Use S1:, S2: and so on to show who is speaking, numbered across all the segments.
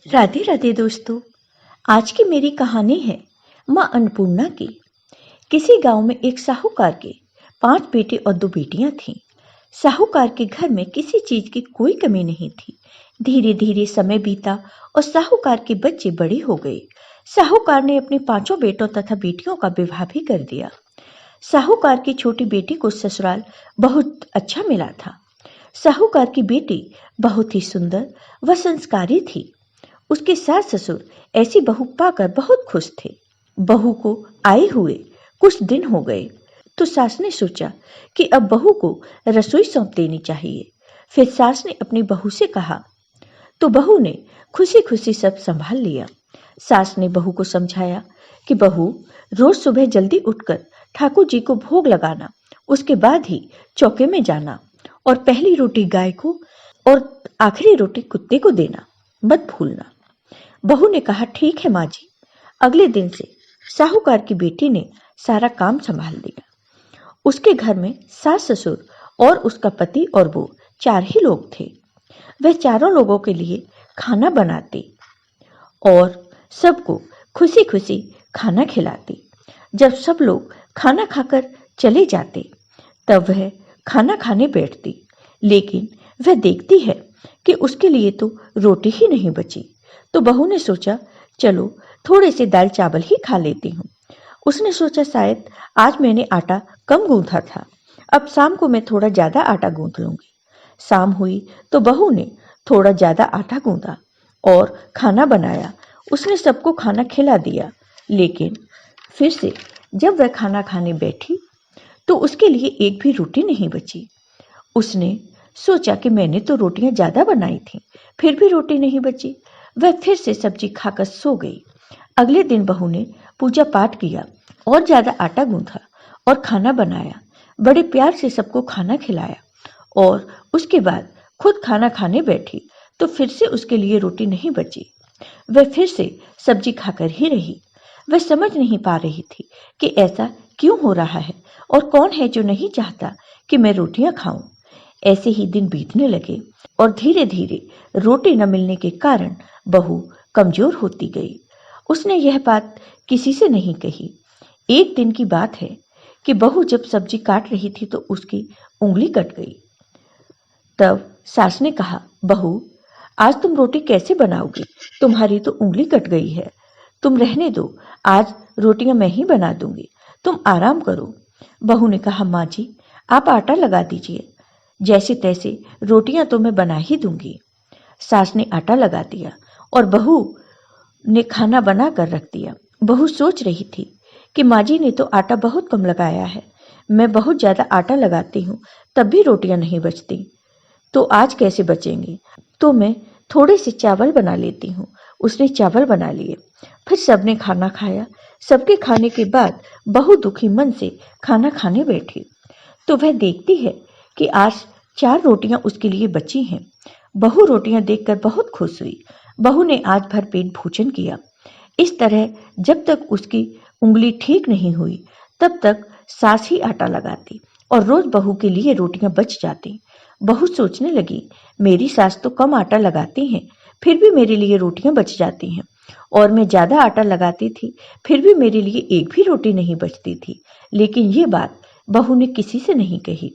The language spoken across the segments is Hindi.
S1: राधे राधे दोस्तों। आज की मेरी कहानी है माँ अन्नपूर्णा की। किसी गांव में एक साहूकार के 5 बेटे और 2 बेटियां थीं। साहूकार के घर में किसी चीज की कोई कमी नहीं थी। धीरे धीरे समय बीता और साहूकार के बच्चे बड़े हो गए। साहूकार ने अपने 5 बेटों तथा बेटियों का विवाह भी कर दिया। साहूकार की छोटी बेटी को ससुराल बहुत अच्छा मिला था। साहूकार की बेटी बहुत ही सुंदर व संस्कारी थी। उसके सास ससुर ऐसी बहू पाकर बहुत खुश थे। बहू को आए हुए कुछ दिन हो गए तो सास ने सोचा कि अब बहू को रसोई सौंप देनी चाहिए। फिर सास ने अपनी बहू से कहा तो बहू ने खुशी खुशी सब संभाल लिया। सास ने बहू को समझाया कि बहू, रोज सुबह जल्दी उठकर ठाकुर जी को भोग लगाना, उसके बाद ही चौके में जाना और पहली रोटी गाय को और आखिरी रोटी कुत्ते को देना, मत भूलना। बहू ने कहा ठीक है माँ जी। अगले दिन से साहूकार की बेटी ने सारा काम संभाल लिया। उसके घर में सास ससुर और उसका पति और वो 4 ही लोग थे। वह चारों लोगों के लिए खाना बनाती और सबको खुशी खुशी खाना खिलाती। जब सब लोग खाना खाकर चले जाते तब वह खाना खाने बैठती, लेकिन वह देखती है कि उसके लिए तो रोटी ही नहीं बची। तो बहू ने सोचा चलो थोड़े से दाल चावल ही खा लेती हूँ। उसने सोचा शायद आज मैंने आटा कम गूंथा था, अब शाम को मैं थोड़ा ज्यादा आटा गूंथ लूंगी। शाम हुई तो बहू ने थोड़ा ज्यादा आटा गूंथा और खाना बनाया। उसने सबको खाना खिला दिया, लेकिन फिर से जब वह खाना खाने बैठी तो उसके लिए एक भी रोटी नहीं बची। उसने सोचा कि मैंने तो रोटियां ज्यादा बनाई थी, फिर भी रोटी नहीं बची। वह फिर से सब्जी खाकर सो गई। अगले दिन बहू ने पूजा पाठ किया और ज्यादा आटा गूंथा और खाना बनाया। बड़े प्यार से सबको खाना खिलाया और उसके बाद खुद खाना खाने बैठी तो फिर से उसके लिए रोटी नहीं बची। वह फिर से सब्जी खाकर ही रही। वह समझ नहीं पा रही थी कि ऐसा क्यों हो रहा है और कौन है जो नहीं चाहता कि मैं रोटियां खाऊं। ऐसे ही दिन बीतने लगे और धीरे धीरे रोटी न मिलने के कारण बहू कमजोर होती गई। उसने यह बात किसी से नहीं कही। एक दिन की बात है कि बहू जब सब्जी काट रही थी तो उसकी उंगली कट गई। तब सास ने कहा बहू, आज तुम रोटी कैसे बनाओगी? तुम्हारी तो उंगली कट गई है। तुम रहने दो, आज रोटियां मैं ही बना दूंगी, तुम आराम करो। बहू ने कहा माँ जी, आप आटा लगा दीजिए, जैसे तैसे रोटियां तो मैं बना ही दूंगी। सास ने आटा लगा दिया और बहू ने खाना बना कर रख दिया। बहू सोच रही थी कि माँ जी ने तो आटा बहुत कम लगाया है, मैं बहुत ज्यादा आटा लगाती हूँ तब भी रोटियां नहीं बचती, तो आज कैसे बचेंगे? तो मैं थोड़े से चावल बना लेती हूँ। उसने चावल बना लिए। फिर सबने खाना खाया। सबके खाने के बाद बहू दुखी मन से खाना खाने बैठी तो वह देखती है कि आज 4 रोटियां उसके लिए बची हैं। बहू रोटियां देखकर बहुत खुश हुई। बहू ने आज भर पेट भोजन किया। इस तरह जब तक उसकी उंगली ठीक नहीं हुई तब तक सास ही आटा लगाती और रोज बहू के लिए रोटियां बच जाती। बहू सोचने लगी मेरी सास तो कम आटा लगाती हैं, फिर भी मेरे लिए रोटियां बच जाती हैं, और मैं ज्यादा आटा लगाती थी फिर भी मेरे लिए एक भी रोटी नहीं बचती थी। लेकिन ये बात बहू ने किसी से नहीं कही।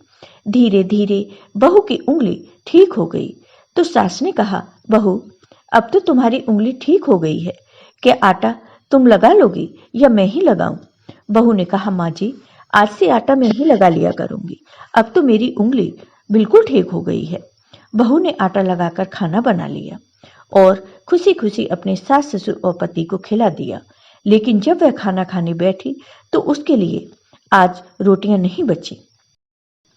S1: धीरे धीरे बहू की उंगली ठीक हो गई तो सास ने कहा बहू, अब तो तुम्हारी उंगली ठीक हो गई है, क्या आटा तुम लगा लोगी या मैं ही लगाऊं? बहू ने कहा माँ जी, आज से आटा मैं ही लगा लिया करूंगी, अब तो मेरी उंगली बिल्कुल ठीक हो गई है। बहू ने आटा लगाकर खाना बना लिया और खुशी खुशी अपने सास ससुर और पति को खिला दिया। लेकिन जब वह खाना खाने बैठी तो उसके लिए आज रोटियां नहीं बची।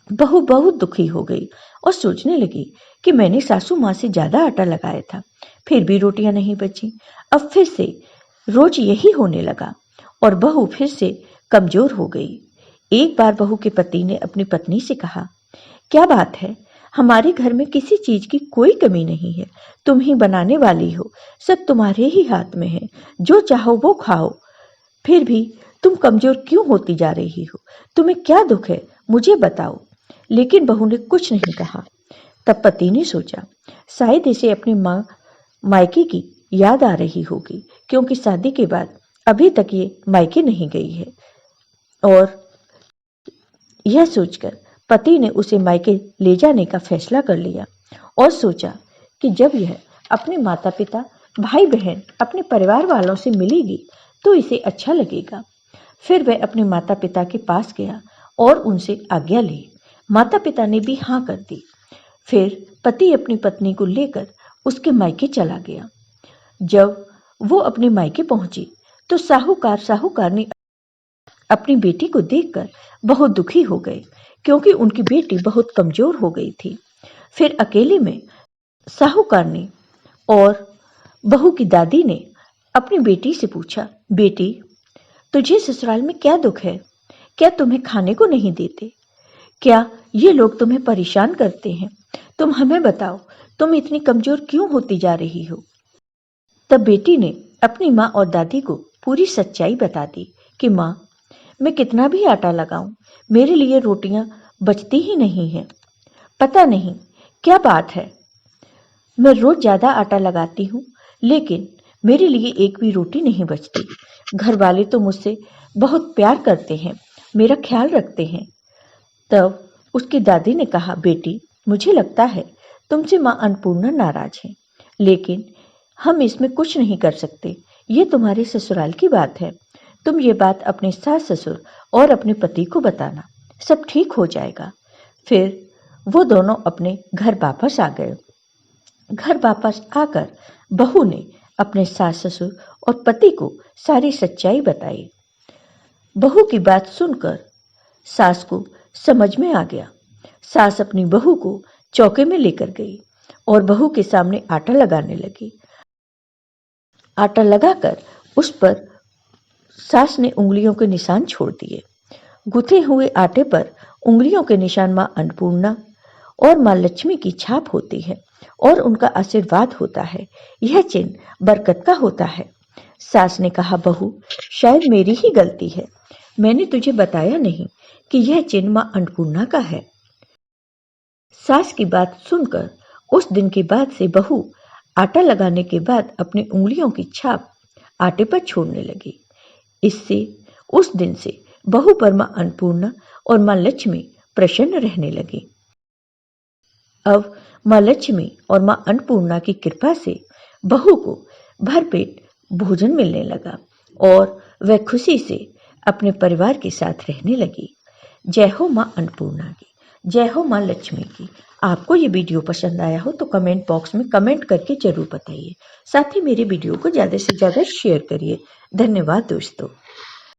S1: बहू बहुत दुखी हो गई और सोचने लगी कि मैंने सासू माँ से ज्यादा आटा लगाया था, फिर भी रोटियां नहीं बची। अब फिर से रोज यही होने लगा और बहू फिर से कमजोर हो गई। एक बार बहू के पति ने अपनी पत्नी से कहा क्या बात है, हमारे घर में किसी चीज की कोई कमी नहीं है, तुम ही बनाने वाली हो, सब तुम्हारे ही हाथ में है, जो चाहो वो खाओ, फिर भी तुम कमजोर क्यों होती जा रही हो? तुम्हें क्या दुख है, मुझे बताओ। लेकिन बहू ने कुछ नहीं कहा। तब पति ने सोचा शायद इसे अपनी माँ मायके की याद आ रही होगी, क्योंकि शादी के बाद अभी तक ये मायके नहीं गई है। और यह सोचकर पति ने उसे मायके ले जाने का फैसला कर लिया और सोचा कि जब यह अपने माता पिता, भाई बहन, अपने परिवार वालों से मिलेगी तो इसे अच्छा लगेगा। फिर वह अपने माता पिता के पास गया और उनसे आज्ञा ली। माता पिता ने भी हाँ कर दी। फिर पति अपनी पत्नी को लेकर उसके मायके चला गया। जब वो अपने मायके पहुंची तो साहूकारनी अपनी बेटी को देखकर बहुत दुखी हो गए, क्योंकि उनकी बेटी बहुत कमजोर हो गई थी। फिर अकेले में साहूकारनी और बहू की दादी ने अपनी बेटी से पूछा, बेटी, तुझे ससुराल में क्या दुख है? क्या तुम्हें खाने को नहीं देते? क्या ये लोग तुम्हें परेशान करते हैं? तुम हमें बताओ, तुम इतनी कमजोर क्यों होती जा रही हो? तब बेटी ने अपनी माँ और दादी को पूरी सच्चाई बता दी कि माँ, मैं कितना भी आटा लगाऊं, मेरे लिए रोटियां बचती ही नहीं हैं। पता नहीं क्या बात है, मैं रोज ज्यादा आटा लगाती हूँ, लेकिन मेरे लिए एक भी रोटी नहीं बचती। घर वाले तो मुझसे बहुत प्यार करते हैं, मेरा ख्याल रखते हैं। तब उसकी दादी ने कहा, बेटी, मुझे लगता है तुमसे माँ अन्नपूर्णा नाराज है, लेकिन हम इसमें कुछ नहीं कर सकते। ये तुम्हारे ससुराल की बात है। तुम ये बात अपने सास ससुर और अपने पति को बताना, सब ठीक हो जाएगा। फिर वो दोनों अपने घर वापस आ गए। घर वापस आकर बहू ने अपने सास ससुर और पति को सारी सच्चाई बताई। बहू की बात सुनकर सास को समझ में आ गया। सास अपनी बहू को चौके में लेकर गई और बहू के सामने आटा लगाने लगी। आटा लगाकर उस पर सास ने उंगलियों के निशान छोड़ दिए। गुथे हुए आटे पर उंगलियों के निशान माँ अन्नपूर्णा और माँ लक्ष्मी की छाप होती है और उनका आशीर्वाद होता है। यह चिन्ह बरकत का होता है। सास ने कहा, बहू, शायद मेरी ही गलती है, मैंने तुझे बताया नहीं कि यह चिन्ह माँ अन्नपूर्णा का है। सास की बात सुनकर उस दिन के बाद से बहू आटा लगाने के बाद अपनी उंगलियों की छाप आटे पर छोड़ने लगी। इससे उस दिन से बहू पर माँ अन्नपूर्णा और माँ लक्ष्मी प्रसन्न रहने लगी। अब माँ लक्ष्मी और माँ अन्नपूर्णा की कृपा से बहू को भरपेट भोजन मिलने लगा और वह खुशी से अपने परिवार के साथ रहने लगी। जय हो माँ अन्नपूर्णा की, जय हो माँ लक्ष्मी की। आपको ये वीडियो पसंद आया हो तो कमेंट बॉक्स में कमेंट करके जरूर बताइए। साथ ही मेरे वीडियो को ज़्यादा से ज़्यादा शेयर करिए। धन्यवाद दोस्तों।